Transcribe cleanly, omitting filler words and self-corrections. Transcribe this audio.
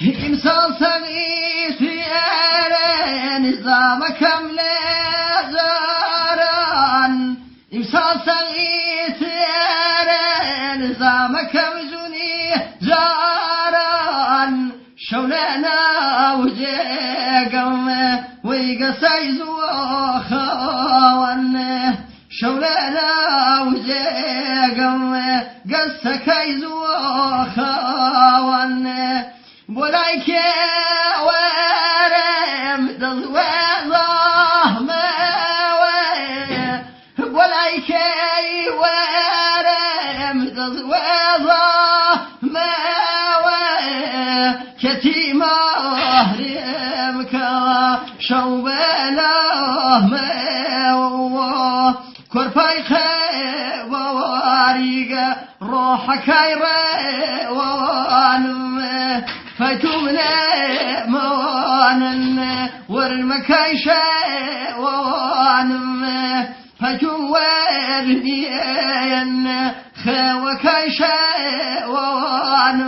إمسال صغير في نظام كامل زاران إمسال صغير في نظام كمزوني زاران شولنا وجيقم ويقصيز وخوان شولنا وجيقم قصكيز وخوان بولايك ورم دضوضه ما بولايك ورم دضوضه ما كتيمة رمك شوبله ما كرباي خيب واريق روحك يروان فتمنى موانا ورمكاي شوان فجوارني خوكاي شوان